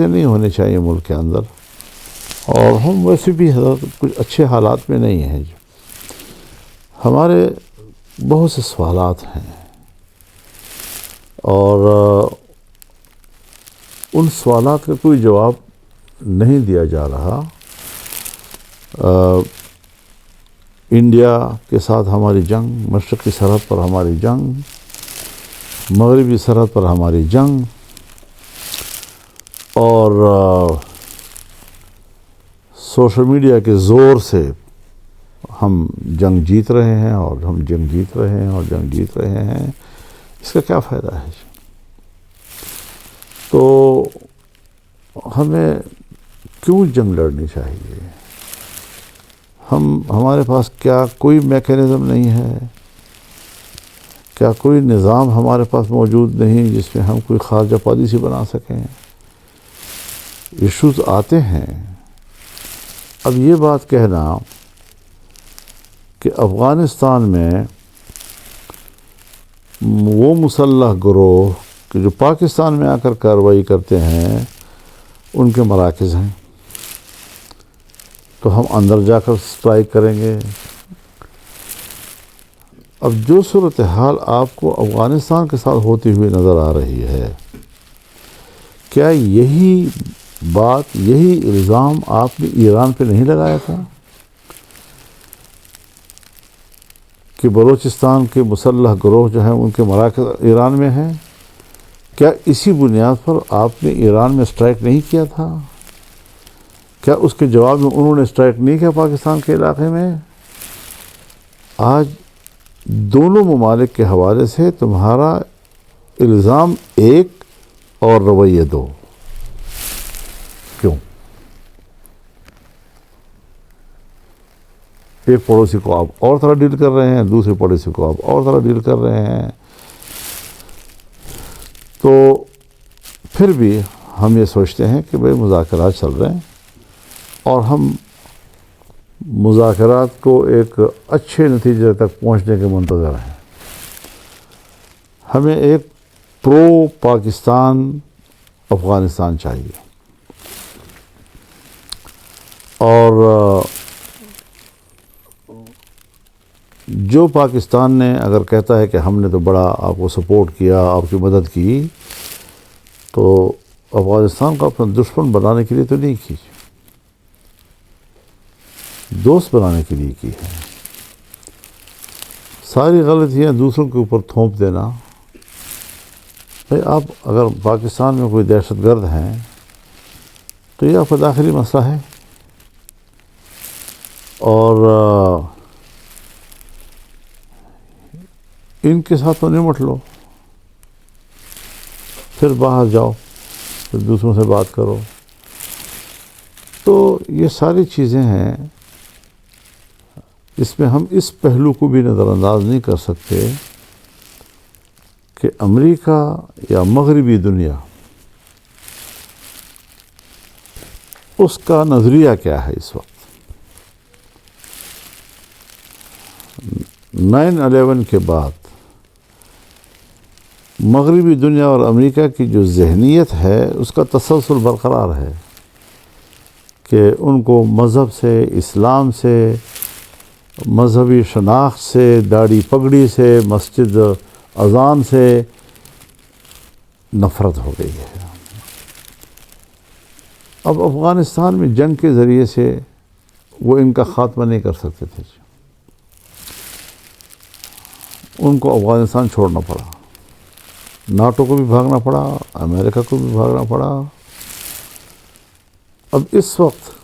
نہیں ہونے چاہیے ملک کے اندر، اور ہم ویسے بھی حضرت کچھ اچھے حالات میں نہیں ہیں. ہمارے بہت سے سوالات ہیں اور ان سوالات کا کوئی جواب نہیں دیا جا رہا. انڈیا کے ساتھ ہماری جنگ، مشرقی سرحد پر ہماری جنگ، مغربی سرحد پر ہماری جنگ، اور سوشل میڈیا کے زور سے ہم جنگ جیت رہے ہیں اور ہم جنگ جیت رہے ہیں اور جنگ جیت رہے ہیں. اس کا کیا فائدہ ہے؟ تو ہمیں کیوں جنگ لڑنی چاہیے؟ ہمارے پاس کیا کوئی میکینزم نہیں ہے؟ کیا کوئی نظام ہمارے پاس موجود نہیں جس میں ہم کوئی خارجہ پالیسی بنا سکیں؟ ایشوز آتے ہیں. اب یہ بات کہنا کہ افغانستان میں وہ مسلح گروہ کہ جو پاکستان میں آ کر کارروائی کرتے ہیں ان کے مراکز ہیں، تو ہم اندر جا کر سٹرائک کریں گے. اب جو صورتحال آپ کو افغانستان کے ساتھ ہوتی ہوئی نظر آ رہی ہے، کیا یہی بات، یہی الزام آپ نے ایران پہ نہیں لگایا تھا کہ بلوچستان کے مسلح گروہ جو ہیں ان کے مراکز ایران میں ہیں؟ کیا اسی بنیاد پر آپ نے ایران میں اسٹرائک نہیں کیا تھا؟ کیا اس کے جواب میں انہوں نے اسٹرائک نہیں کیا پاکستان کے علاقے میں؟ آج دونوں ممالک کے حوالے سے تمہارا الزام ایک اور رویہ دو. کیوں؟ ایک پڑوسی کو آپ اور طرح ڈیل کر رہے ہیں، دوسرے پڑوسی کو آپ اور طرح ڈیل کر رہے ہیں. تو پھر بھی ہم یہ سوچتے ہیں کہ بھئی مذاکرات چل رہے ہیں اور ہم مذاکرات کو ایک اچھے نتیجے تک پہنچنے کے منتظر ہیں. ہمیں ایک پرو پاکستان افغانستان چاہیے، اور جو پاکستان نے اگر کہتا ہے کہ ہم نے تو بڑا آپ کو سپورٹ کیا، آپ کی مدد کی، تو افغانستان کو اپنا دشمن بنانے کے لیے تو نہیں کی، دوست بنانے کے لیے کی ہے. ساری غلطیاں دوسروں کے اوپر تھوپ دینا. بھئی آپ اگر پاکستان میں کوئی دہشت گرد ہیں تو یہ آپ کا داخلی مسئلہ ہے، اور ان کے ساتھ تو نمٹ لو، پھر باہر جاؤ، پھر دوسروں سے بات کرو. تو یہ ساری چیزیں ہیں، اس میں ہم اس پہلو کو بھی نظر انداز نہیں کر سکتے کہ امریکہ یا مغربی دنیا اس کا نظریہ کیا ہے اس وقت. 9/11 کے بعد مغربی دنیا اور امریکہ کی جو ذہنیت ہے اس کا تسلسل برقرار ہے کہ ان کو مذہب سے، اسلام سے، مذہبی شناخت سے، داڑھی پگڑی سے، مسجد اذان سے نفرت ہو گئی ہے. اب افغانستان میں جنگ کے ذریعے سے وہ ان کا خاتمہ نہیں کر سکتے تھے، ان کو افغانستان چھوڑنا پڑا، ناٹو کو بھی بھاگنا پڑا، امریکہ کو بھی بھاگنا پڑا. اب اس وقت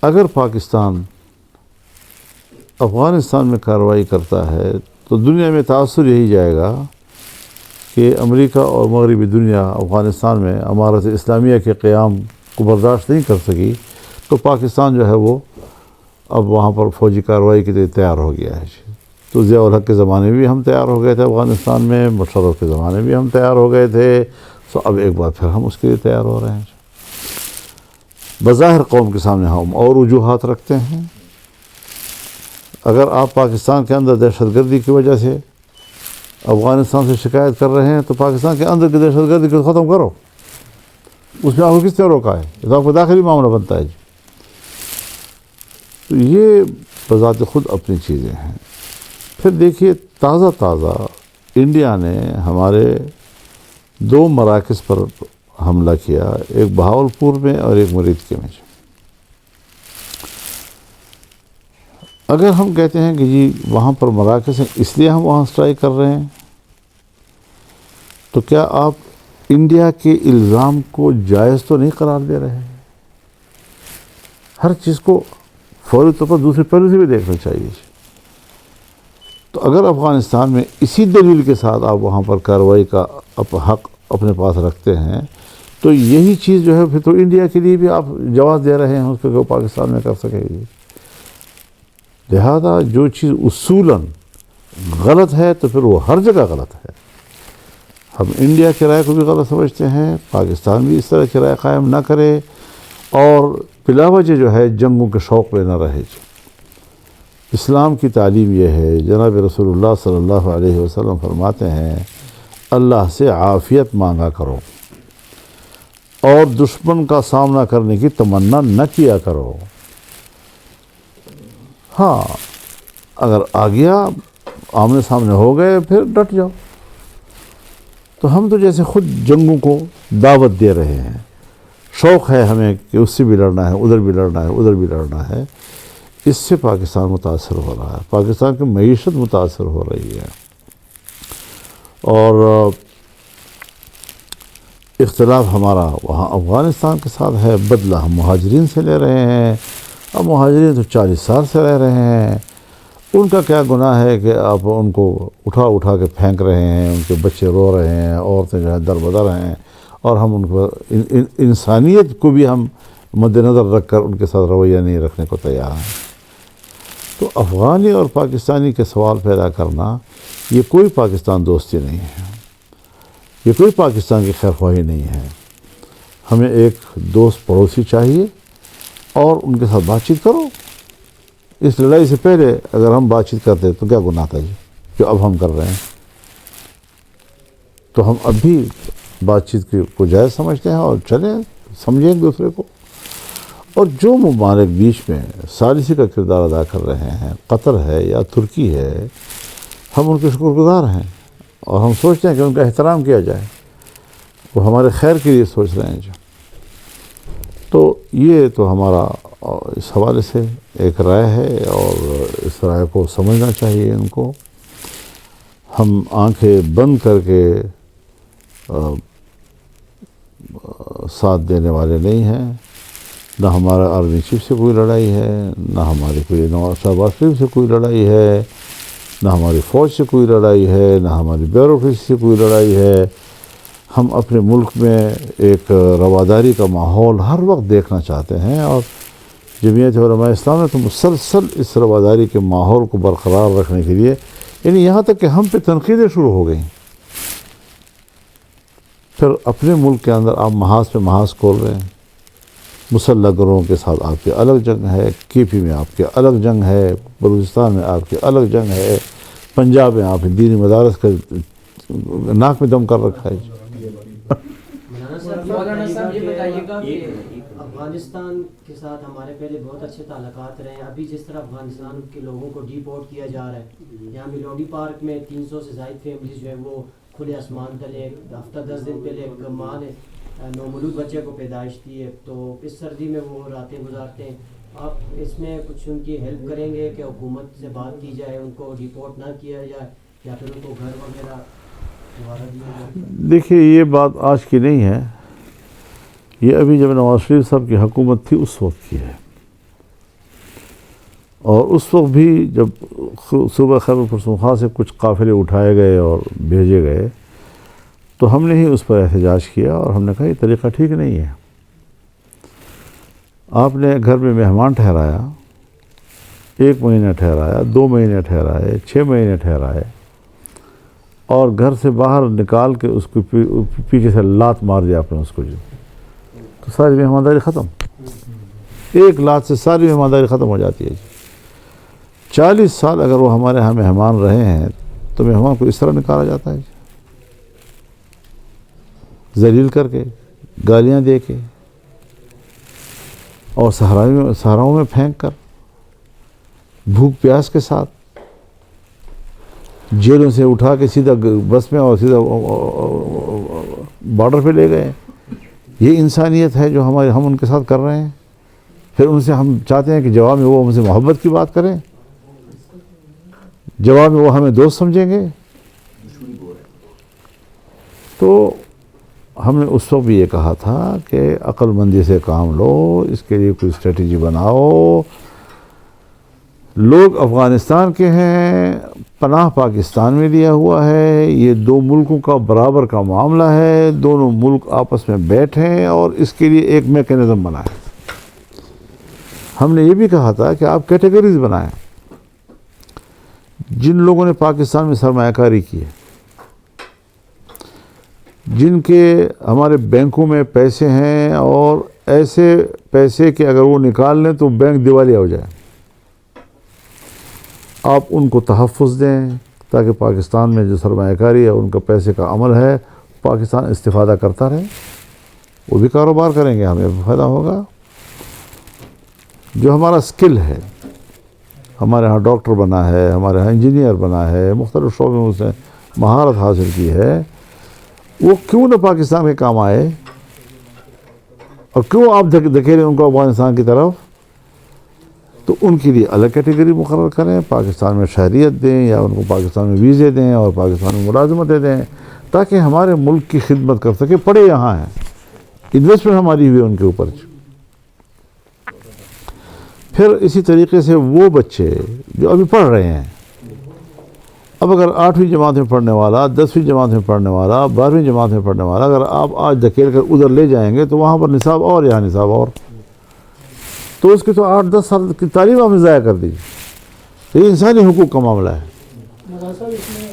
اگر پاکستان افغانستان میں کارروائی کرتا ہے تو دنیا میں تاثر یہی جائے گا کہ امریکہ اور مغربی دنیا افغانستان میں امارت اسلامیہ کے قیام کو برداشت نہیں کر سکی، تو پاکستان جو ہے وہ اب وہاں پر فوجی کارروائی کے لیے تیار ہو گیا ہے. تو ضیاء الحق کے زمانے میں بھی ہم تیار ہو گئے تھے افغانستان میں، مشرف کے زمانے میں بھی ہم تیار ہو گئے تھے، تو اب ایک بار پھر ہم اس کے لیے تیار ہو رہے ہیں. بظاہر قوم کے سامنے ہم اور وجوہات رکھتے ہیں. اگر آپ پاکستان کے اندر دہشت گردی کی وجہ سے افغانستان سے شکایت کر رہے ہیں تو پاکستان کے اندر کی دہشت گردی کو ختم کرو، اس میں آپ کو کس نے روکا ہے؟ یہ تو آپ کو داخلی معاملہ بنتا ہے جی۔ تو یہ بذات خود اپنی چیزیں ہیں۔ پھر دیکھیے تازہ انڈیا نے ہمارے 2 مراکز پر حملہ کیا، ایک بہاولپور میں اور ایک مریدکے میں۔ اگر ہم کہتے ہیں کہ جی وہاں پر مراکز ہیں اس لیے ہم وہاں اسٹرائک کر رہے ہیں، تو کیا آپ انڈیا کے الزام کو جائز تو نہیں قرار دے رہے ہیں؟ ہر چیز کو فوری طور پر دوسرے پہلو سے بھی دیکھنا چاہیے۔ تو اگر افغانستان میں اسی دلیل کے ساتھ آپ وہاں پر کارروائی کا حق اپنے پاس رکھتے ہیں، تو یہی چیز جو ہے پھر تو انڈیا کے لیے بھی آپ جواز دے رہے ہیں اس پہ کہ وہ پاکستان میں کر سکے گی۔ لہذا جو چیز اصولاً غلط ہے تو پھر وہ ہر جگہ غلط ہے۔ ہم انڈیا کی رائے کو بھی غلط سمجھتے ہیں، پاکستان بھی اس طرح کی رائے قائم نہ کرے اور بلا وجہ جو ہے جنگوں کے شوق میں نہ رہے۔ اسلام کی تعلیم یہ ہے، جناب رسول اللہ صلی اللہ علیہ وسلم فرماتے ہیں اللہ سے عافیت مانگا کرو اور دشمن کا سامنا کرنے کی تمنا نہ کیا کرو۔ ہاں اگر آ گیا آمنے سامنے ہو گئے پھر ڈٹ جاؤ۔ تو ہم تو جیسے خود جنگوں کو دعوت دے رہے ہیں، شوق ہے ہمیں کہ اس سے بھی لڑنا ہے، ادھر بھی لڑنا ہے، ادھر بھی لڑنا ہے۔ اس سے پاکستان متاثر ہو رہا ہے، پاکستان کی معیشت متاثر ہو رہی ہے، اور اختلاف ہمارا وہاں افغانستان کے ساتھ ہے، بدلہ ہم مہاجرین سے لے رہے ہیں۔ اب مہاجرین تو 40 سال سے رہ رہے ہیں، ان کا کیا گناہ ہے کہ آپ ان کو اٹھا کے پھینک رہے ہیں، ان کے بچے رو رہے ہیں، عورتیں جو ہے در بدر ہیں، اور ہم ان کو انسانیت کو بھی ہم مد نظر رکھ کر ان کے ساتھ رویہ نہیں رکھنے کو تیار ہیں۔ تو افغانی اور پاکستانی کے سوال پیدا کرنا یہ کوئی پاکستان دوستی نہیں ہے، یہ کوئی پاکستان کی خیر خواہی نہیں ہے۔ ہمیں ایک دوست پڑوسی چاہیے اور ان کے ساتھ بات چیت کرو۔ اس لڑائی سے پہلے اگر ہم بات چیت کرتے تو کیا گناہ تھا جی جو اب ہم کر رہے ہیں؟ تو ہم اب بھی بات چیت کو جائز سمجھتے ہیں اور چلیں سمجھیں ایک دوسرے کو۔ اور جو ممالک بیچ میں ثالثی کا کردار ادا کر رہے ہیں، قطر ہے یا ترکی ہے، ہم ان کے شکر گزار ہیں اور ہم سوچتے ہیں کہ ان کا احترام کیا جائے، وہ ہمارے خیر کے لیے سوچ رہے ہیں جو۔ تو یہ تو ہمارا اس حوالے سے ایک رائے ہے اور اس رائے کو سمجھنا چاہیے ان کو۔ ہم آنکھیں بند کر کے ساتھ دینے والے نہیں ہیں، نہ ہمارا آرمی چیف سے کوئی لڑائی ہے، نہ ہماری کوئی نواز شہباز شریف سے کوئی لڑائی ہے، نہ ہماری فوج سے کوئی لڑائی ہے، نہ ہماری بیوروکریسی سے کوئی لڑائی ہے۔ ہم اپنے ملک میں ایک رواداری کا ماحول ہر وقت دیکھنا چاہتے ہیں، اور جمعیت علماء اسلام نے تو مسلسل اس رواداری کے ماحول کو برقرار رکھنے کے لیے، یعنی یہاں تک کہ ہم پہ تنقیدیں شروع ہو گئیں۔ پھر اپنے ملک کے اندر آپ محاذ پہ محاذ کھول رہے ہیں، مسلح گروہوں کے ساتھ آپ کی الگ جنگ ہے، کے پی میں آپ کی الگ جنگ ہے، بلوچستان میں آپ کی الگ جنگ ہے، پنجاب میں آپ دینی مدارس کا ناک میں دم کر رکھا ہے۔ مولانا صاحب یہ بتائیے گا کہ افغانستان کے ساتھ ہمارے پہلے بہت اچھے تعلقات رہے ہیں، ابھی جس طرح افغانستان کے لوگوں کو ڈی پورٹ کیا جا رہا ہے، یہاں میلوڈی پارک میں 300 سے زائد فیملیز جو ہے وہ کھلے آسمان تلے، ہفتہ 10 دن پہلے ایک ماں نے نومولود بچے کو پیدائش دی ہے، تو اس سردی میں وہ راتیں گزارتے ہیں۔ آپ اس میں کچھ ان کی ہیلپ کریں گے کہ حکومت سے بات کی جائے، ان کو ڈیپورٹ نہ کیا جائے یا پھر ان کو گھر وغیرہ دوبارہ دیا جائے؟ دیکھیے یہ بات آج کی نہیں ہے، یہ ابھی جب نواز شریف صاحب کی حکومت تھی اس وقت کی ہے، اور اس وقت بھی جب صوبہ خیبر پختونخوا سے کچھ قافلے اٹھائے گئے اور بھیجے گئے تو ہم نے ہی اس پر احتجاج کیا اور ہم نے کہا یہ طریقہ ٹھیک نہیں ہے۔ آپ نے گھر میں مہمان ٹھہرایا، 1 مہینہ ٹھہرایا، 2 مہینے ٹھہرائے، 6 مہینے ٹھہرائے، اور گھر سے باہر نکال کے اس کو پیچھے سے لات مار دیا آپ نے اس کو، جو تو ساری مہمانداری ختم، 1 لات سے ساری مہمانداری ختم ہو جاتی ہے۔ 40 سال اگر وہ ہمارے ہاں مہمان رہے ہیں تو مہمان کو اس طرح نکالا جاتا ہے ذلیل کر کے، گالیاں دے کے، اور صحراؤں میں پھینک کر، بھوک پیاس کے ساتھ، جیلوں سے اٹھا کے سیدھا بس میں اور سیدھا بارڈر پہ لے گئے. یہ انسانیت ہے جو ہم ان کے ساتھ کر رہے ہیں. پھر ان سے ہم چاہتے ہیں کہ جواب میں وہ ہم سے محبت کی بات کریں، جواب میں وہ ہمیں دوست سمجھیں گے. تو ہم نے اس وقت بھی یہ کہا تھا کہ عقل مندی سے کام لو، اس کے لیے کوئی اسٹریٹجی بناؤ. لوگ افغانستان کے ہیں، پناہ پاکستان میں لیا ہوا ہے، یہ دو ملکوں کا برابر کا معاملہ ہے، دونوں ملک آپس میں بیٹھیں اور اس کے لیے ایک میکینزم بنائیں. ہم نے یہ بھی کہا تھا کہ آپ کیٹیگریز بنائیں. جن لوگوں نے پاکستان میں سرمایہ کاری کی ہے، جن کے ہمارے بینکوں میں پیسے ہیں اور ایسے پیسے کہ اگر وہ نکال لیں تو بینک دیوالیہ ہو جائے، آپ ان کو تحفظ دیں تاکہ پاکستان میں جو سرمایہ کاری ہے، ان کا پیسے کا عمل ہے، پاکستان استفادہ کرتا رہے. وہ بھی کاروبار کریں گے، ہمیں بھی فائدہ ہوگا. جو ہمارا سکل ہے، ہمارے ہاں ڈاکٹر بنا ہے، ہمارے ہاں انجینئر بنا ہے، مختلف شعبوں میں اس نے مہارت حاصل کی ہے، وہ کیوں نہ پاکستان کے کام آئے؟ اور کیوں آپ دھکیلیں ان کو افغانستان کی طرف؟ تو ان کے لیے الگ کیٹیگری مقرر کریں، پاکستان میں شہریت دیں یا ان کو پاکستان میں ویزے دیں اور پاکستان میں ملازمتیں دیں، تاکہ ہمارے ملک کی خدمت کر سکے. پڑھے یہاں ہیں، انویسٹمنٹ ہماری ہوئی ان کے اوپر. پھر اسی طریقے سے وہ بچے جو ابھی پڑھ رہے ہیں، اب اگر 8ویں جماعت میں پڑھنے والا، 10ویں جماعت میں پڑھنے والا، 12ویں جماعت میں پڑھنے والا، اگر آپ آج دھکیل کر ادھر لے جائیں گے تو وہاں پر نصاب اور یہاں نصاب اور، تو اس کی تو 8-10 سال کی تعلیم آپ نے ضائع کر دی. یہ انسانی حقوق کا معاملہ ہے. مولانا صاحب اس میں